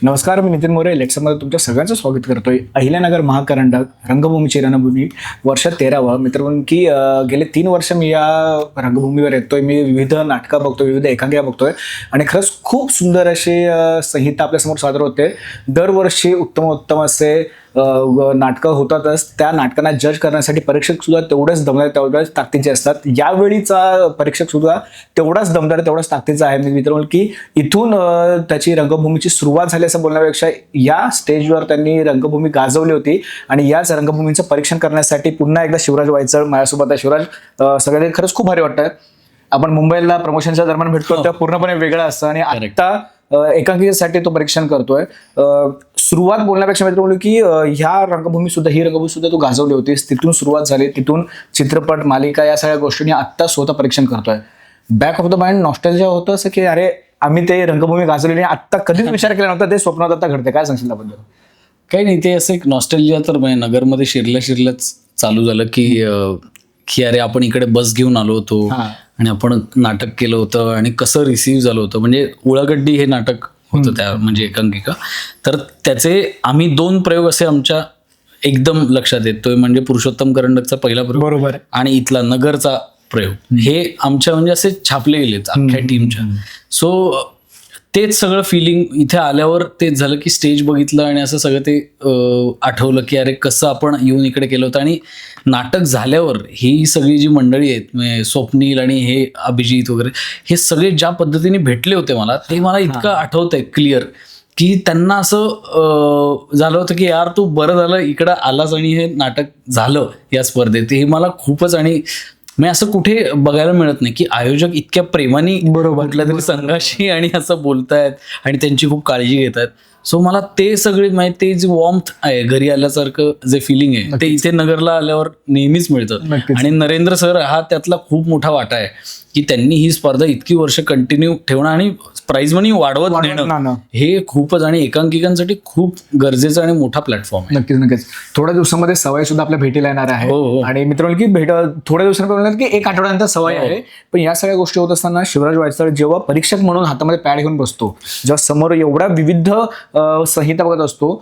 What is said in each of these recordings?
नमस्कार, मी नितीन मोरे लेक्चरमध्ये तुमच्या सगळ्यांचं स्वागत करतोय. अहिल्यानगर महाकरंडक रंगभूमीची रणभूमी वर्ष 13वा. मित्रांनो की गेले 3 वर्ष मी या रंगभूमीवर येतोय. मी विविध नाटकं बघतोय, विविध एकांकिका बघतोय आणि खरंच खूप सुंदर अशी संहिता आपल्यासमोर सादर होते. दरवर्षी उत्तम असे नाटकं होतातच. त्या नाटकांना जज करण्यासाठी परीक्षक सुद्धा तेवढेच दमदार, तेवढ्याच ताकदीचे असतात. यावेळीचा परीक्षक सुद्धा तेवढाच दमदार, तेवढाच ताकदीचा आहे. मी मित्रांनो की इथून त्याची रंगभूमीची सुरुवात झाली असं बोलण्यापेक्षा या स्टेजवर त्यांनी रंगभूमी गाजवली होती आणि याच रंगभूमीचं परीक्षण करण्यासाठी पुन्हा एकदा शिवराज वायचळ माझ्यासोबत आहे. शिवराज, सगळ्यांनी खरंच खूप भारी वाटतंय. आपण मुंबईला प्रमोशनच्या दरम्यान भेटतो तर पूर्णपणे वेगळं असतं आणि आता एकांकिकेसाठी तो परीक्षण करतोय. सुरुवात बोलण्यापेक्षा मी बोललो की ह्या रंगभूमी सुद्धा तू गाजवली होतीस. तिथून सुरुवात झाली, तिथून चित्रपट, मालिका या सगळ्या गोष्टींनी आत्ता स्वतः परीक्षण करतोय. Back of the mind nostalgia होतं असं की अरे आम्ही ते रंगभूमी गाजवली आत्ता कधीच विचार केला नव्हता, ते स्वप्नात आता घडते. काय सांगशील त्याबद्दल? काही नाही, ते असं एक नॉस्टॅल्जिया तर नगरमध्ये शिरल्याच चालू झालं की अरे आपण इकडे बस घेऊन आलो होतो आणि आपण नाटक केलं होतं आणि कसं रिसीव्ह झालं होतं. म्हणजे उळागड्डी हे नाटक होतं त्या म्हणजे एकांकिका. तर त्याचे आम्ही 2 प्रयोग असे आमच्या एकदम लक्षात येतोय. म्हणजे पुरुषोत्तम करंडकचा पहिला प्रयोग बरोबर आणि इथला नगरचा प्रयोग, हे आमच्या म्हणजे असे छापले गेलेत अख्ख्या टीमच्या. सो तेच सगळं फिलिंग इथे आल्यावर तेच झालं की स्टेज बघितलं आणि असं सगळं ते आठवलं की अरे कसं आपण येऊन इकडे केलं होतं. आणि नाटक झाल्यावर ही सगळी जी मंडळी आहेत म्हणजे स्वप्नील आणि हे अभिजित वगैरे, हे सगळे ज्या पद्धतीने भेटले होते मला, ते मला इतकं आठवतंय क्लिअर की त्यांना असं झालं होतं की यार तू बरं झालं इकडं आलास आणि हे नाटक झालं या स्पर्धेत. हे मला खूपच आणि मी असं कुठे बघायला मिळत नाही की आयोजक इतक्या प्रेमाने कुठल्या तरी संघाशी आणि असं बोलतायत आणि त्यांची खूप काळजी घेत आहेत. सो मला ते सगळे माहिती, ते जे वॉर्मथ आहे घरी आल्यासारखं जे फिलिंग आहे ते इथे नगरला आल्यावर नेहमीच मिळतं. आणि नरेंद्र सर हा त्यातला खूप मोठा वाटा आहे की त्यांनी ही स्पर्धा इतकी वर्ष कंटिन्यू ठेवणं आणि प्राइज मनी वाढवत नेणं हे खूपच आणि एकांकिकांसाठी खूप गरजेचं आणि मोठा प्लॅटफॉर्म आहे. नक्कीच. थोड्या दिवसामध्ये सवय सुद्धा आपल्या भेटीला येणार आहे. आणि मित्रांनो की थोड्या दिवसांपर्यंत की 1 आठवड्यानंतर सवय आहे. पण या सगळ्या गोष्टी होत असताना शिवराज वायचळ जेव्हा परीक्षक म्हणून हातामध्ये पॅड घेऊन बसतो, जेव्हा समोर एवढ्या विविध संहिता बघत असतो,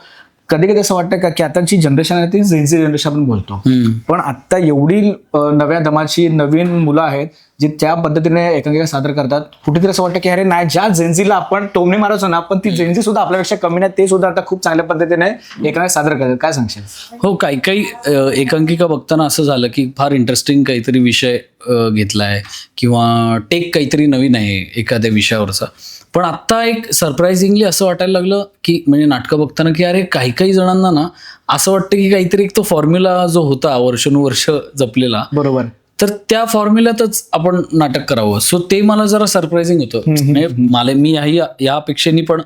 कधी कधी असं वाटतं का की आताची जनरेशन आहे ती झेनझी जनरेशन आपण बोलतो, पण आता एवढी नव्या दमाची नवीन मुलं आहेत जी त्या पद्धतीने एकांकिका सादर करतात. कुठेतरी असं वाटतं की अरे नाही, ज्या झेनझीला आपण टोमणे मारायचो ना, पण ती झेनझी सुद्धा आपल्यापेक्षा कमी नाही, ते सुद्धा आता खूप चांगल्या पद्धतीने एकांकिका सादर करतात. काय सांगशील? हो, काही एकांकिका बघताना असं झालं की फार इंटरेस्टिंग काहीतरी विषय घेतलाय किंवा टेक काहीतरी नवीन आहे एखाद्या विषयावरचा. पण आत्ता एक सरप्राइझिंगली असं वाटायला लागलं की म्हणजे नाटकं बघताना की अरे काही जणांना ना असं वाटतं की काहीतरी एक तो फॉर्म्युला जो होता वर्षानुवर्ष जपलेला, बरोबर, तर त्या फॉर्म्युल्यातच आपण नाटक करावं. सो ते मला जरा सरप्राइझिंग होतं. म्हणजे मी या अपेक्षेने पण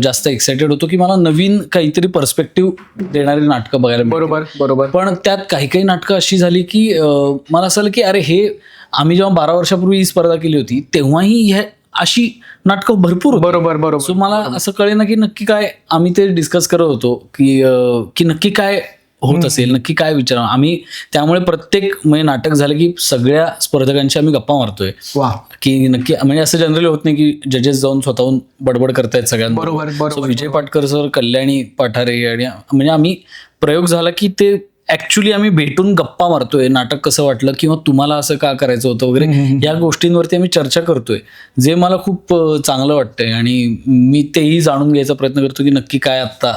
जास्त एक्सायटेड होतो की मला नवीन काहीतरी पर्स्पेक्टिव्ह देणारी नाटकं बघायला. बरोबर. पण त्यात काही नाटकं अशी झाली की मला असं आलं की अरे हे आम्ही जेव्हा 12 वर्षापूर्वी ही स्पर्धा केली होती तेव्हाही अशी नाटकं भरपूर. बरोबर. सो मला असं कळेल ना की नक्की काय, आम्ही ते डिस्कस करत होतो की नक्की काय होत असेल, नक्की काय विचार. आम्ही त्यामुळे प्रत्येक म्हणजे नाटक झालं की सगळ्या स्पर्धकांशी आम्ही गप्पा मारतोय की नक्की, म्हणजे असं जनरली होत नाही की जजेस जाऊन स्वतःहून बडबड करतायत सगळ्यांना. बरोबर. विजय पाटकर सर, कल्याणी पाठारे आणि म्हणजे आम्ही प्रयोग झाला की ते ऍक्च्युली आम्ही भेटून गप्पा मारतोय, नाटक कसं वाटलं किंवा तुम्हाला असं का करायचं होतं वगैरे, या गोष्टींवरती आम्ही चर्चा करतोय, जे मला खूप चांगलं वाटतंय. आणि मी तेही जाणून घ्यायचा प्रयत्न करतो की नक्की काय आत्ता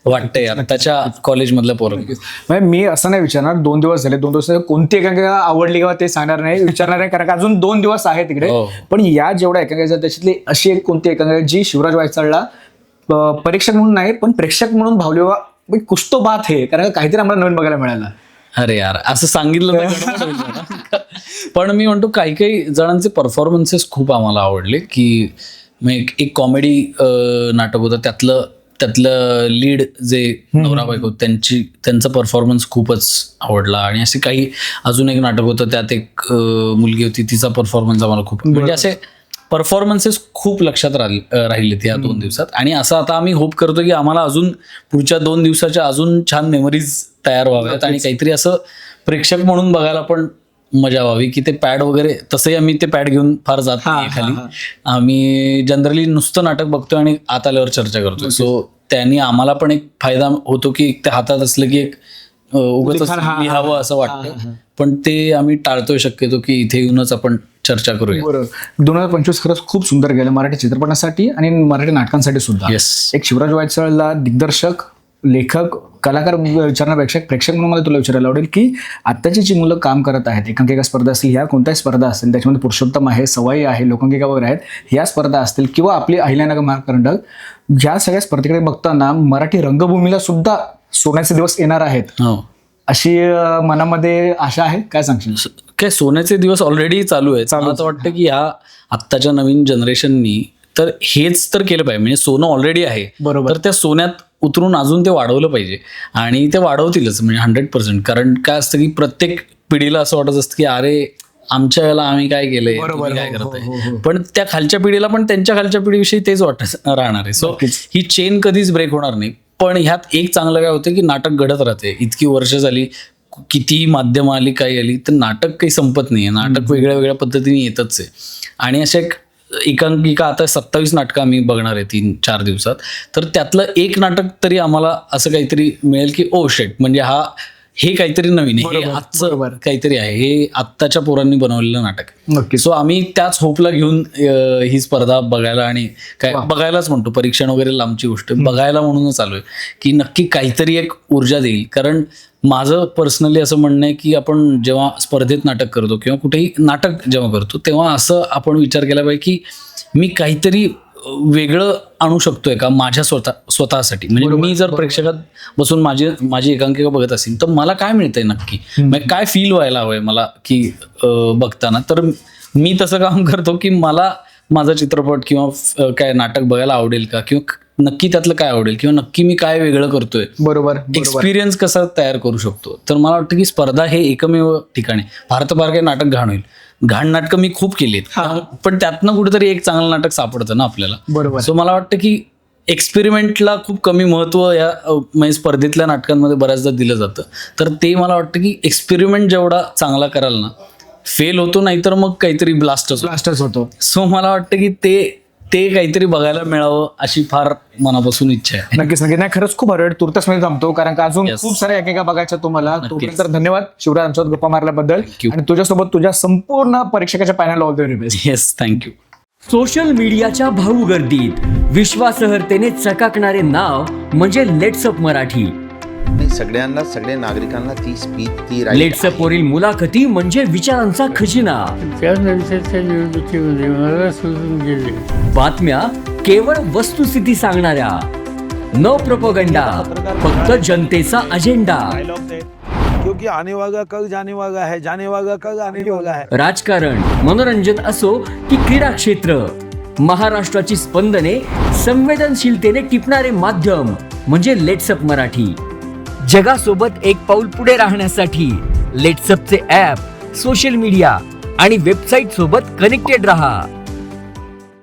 वाटतंय आत्ताच्या कॉलेजमधल्या पोरांना. मी असं नाही विचारणार 2 दिवस झाले, 2 दिवस कोणती एकांकिका आवडली किंवा ते सांगणार नाही, विचारणार नाही, कारण अजून 2 दिवस आहे तिकडे. पण या जेवढ्या एकांकिका त्याच्यातली अशी एक कोणती एकांकिका जी शिवराज वायचळला परीक्षक म्हणून नाही पण प्रेक्षक म्हणून भावली, वा कुछ तो बात है, कारण काहीतरी आम्हाला नवीन बघायला मिळालं? अरे यार, असं सांगितलं पण मी म्हणतो काही जणांचे परफॉर्मन्सेस खूप आम्हाला आवडले. की एक कॉमेडी नाटक होतं, त्यातलं लीड जे नवरा बायको त्यांचा परफॉर्मन्स खूपच आवडला. आणि असे काही अजून एक नाटक होतं, त्यात एक मुलगी होती, तिचा परफॉर्मन्स आम्हाला खूप, म्हणजे असे परफॉर्मन्सेस खूप लक्षात राहिलेत या 2 दिवसात. आणि असं आता आम्ही होप करतो की आम्हाला अजून पुढच्या 2 दिवसाच्या अजून छान मेमरीज तयार व्हाव्यात आणि काहीतरी असं प्रेक्षक म्हणून बघायला पण मजा व्हावी की ते पॅड वगैरे, तसंही आम्ही ते पॅड घेऊन फार जात नाही खाली. आम्ही जनरली नुसतं नाटक बघतोय आणि आत आल्यावर चर्चा करतोय. सो त्यांनी आम्हाला पण एक फायदा होतो की ते हातात असलं की एक उगाच लिहावं असं वाटतं, पण ते आम्ही टाळतोय शक्यतो की इथे येऊनच आपण चर्चा करूया. बरोबर. 2025 खरंच खूप सुंदर गेलं मराठी चित्रपटासाठी आणि मराठी नाटकांसाठी सुद्धा. येस. एक शिवराज वायचळला दिग्दर्शक, लेखक, कलाकार विचारण्यापेक्षा प्रेक्षक म्हणून मला तुला विचारायला आवडेल की आत्ताची जी मुलं काम करत आहेत, एकांकिका स्पर्धा असतील, ह्या कोणत्याही स्पर्धा असतील, त्याच्यामध्ये पुरुषोत्तम आहे, सवाई आहे, लोकांकिका वगैरे आहेत, ह्या स्पर्धा असतील किंवा आपली अहिल्यानगर महाकरंडक, ह्या सगळ्या स्पर्धेकडे बघताना मराठी रंगभूमीला सुद्धा सोन्याचे दिवस येणार आहेत अशी मनामध्ये आशा आहे. काय सांगशील? काय सोन्याचे दिवस ऑलरेडी चालू आहेत. मला असं वाटतं की ह्या आत्ताच्या नवीन जनरेशननी तर हेच तर केलं पाहिजे. म्हणजे सोनं ऑलरेडी आहे, बरोबर. तर त्या सोन्यात उतरून अजून ते वाढवलं पाहिजे आणि ते वाढवतीलच म्हणजे 100%. कारण काय असतं की प्रत्येक पिढीला असं वाटत असतं की अरे आमच्या वेळेला आम्ही काय केलंय, तुम्ही काय करताय, पण त्या खालच्या पिढीला पण त्यांच्या खालच्या पिढीविषयी तेच वाटत राहणार आहे. सो ही चेन कधीच ब्रेक होणार नाही. पण ह्यात एक चांगलं काय होतं की नाटक घडत राहते. इतकी वर्ष झाली, कितीही माध्यम आली, काही आली, तर नाटक काही संपत नाहीये. नाटक वेगळ्या वेगळ्या पद्धतीने येतच आहे. आणि अशा एक एकांकिका आता 27 नाटकं आम्ही बघणार आहे 3-4 दिवसात. तर त्यातलं एक नाटक तरी आम्हाला असं काहीतरी मिळेल की ओ शेट, म्हणजे हे काहीतरी नवीन आहे, हे आजचं काहीतरी आहे, हे आत्ताच्या पोरांनी बनवलेलं नाटक. नक्की. सो आम्ही त्याच होपला घेऊन ही स्पर्धा बघायला, आणि काय बघायलाच म्हणतो, परीक्षण वगैरे लांबची गोष्ट, बघायला म्हणूनच आलोय की नक्की काहीतरी एक ऊर्जा देईल. कारण माझं पर्सनली असं म्हणणं आहे की आपण जेव्हा स्पर्धेत नाटक करतो किंवा कुठेही नाटक जेव्हा करतो तेव्हा असं आपण विचार केला पाहिजे की मी काहीतरी वेगळं आणू शकतोय का माझ्या स्वतःसाठी. म्हणजे मी जर प्रेक्षकात बसून माझी एकांकिका बघत असेल तर मला काय मिळतंय नक्की, म्हणजे काय फील व्हायला हवंय मला की बघताना. तर मी तसं काम करतो की मला माझा चित्रपट किंवा काय नाटक बघायला आवडेल का, किंवा नक्की त्यातलं काय आवडेल, किंवा नक्की मी काय वेगळं करतोय, बरोबर, एक्सपिरियन्स कसा तयार करू शकतो. तर मला वाटतं की स्पर्धा हे एकमेव ठिकाणी. भारतभर काही नाटक घाण होईल, घाण नाटकं मी खूप केलीत, पण त्यातनं कुठेतरी एक चांगलं नाटक सापडतं ना आपल्याला. बरोबर. सो मला वाटतं की एक्सपेरिमेंटला खूप कमी महत्व या म्हणजे स्पर्धेतल्या नाटकांमध्ये बऱ्याचदा दिलं जातं. तर ते मला वाटतं की एक्सपेरिमेंट जेवढा चांगला कराल ना, फेल होतो, नाहीतर मग काहीतरी ब्लास्टच होतो. सो मला वाटतं की ते काहीतरी बघायला मिळावं अशी फार मनापासून इच्छा आहे. नक्कीच. नाही, खरंच खूप हरवड तुर्तास मध्ये जमतो, कारण का अजून खूप साऱ्या एकेका बघायच्या तुम्हाला. तोपर्यंत धन्यवाद शिवराज आमच्यासोबत गप्पा मारल्याबद्दल, आणि तुझ्यासोबत तुझ्या संपूर्ण परीक्षकाच्या panel all the very best. Yes, thank you. Social मीडियाच्या भाऊ गर्दीत विश्वासार्हतेने चकाकणारे नाव म्हणजे लेट्सअप मराठी. सगळ्यांना, सगळ्या नागरिकांना ती स्पीच, ती लेट्सअप वरील मुलाखती म्हणजे विचारांचा खजिना. त्यानंतरच्या निवडणुकीमध्ये मला सोडून गेले. बातम्या केवळ वस्तुस्थिती सांगणाऱ्या, न प्रोपगंडा, फक्त जनतेचा अजेंडा. क्योंकि आने वाला कल जाने वाला है, जाने वाला कल आने वाला है. राजकारण, मनोरंजन असो की क्रीडा क्षेत्र, महाराष्ट्राची स्पंदने संवेदनशीलतेने टिपणारे माध्यम म्हणजे लेट्सअप मराठी. जगासोबत एक पाऊल पुढे राहण्यासाठी लेट्सअपचे ॲप, सोशल मीडिया आणि वेबसाईट सोबत कनेक्टेड रहा.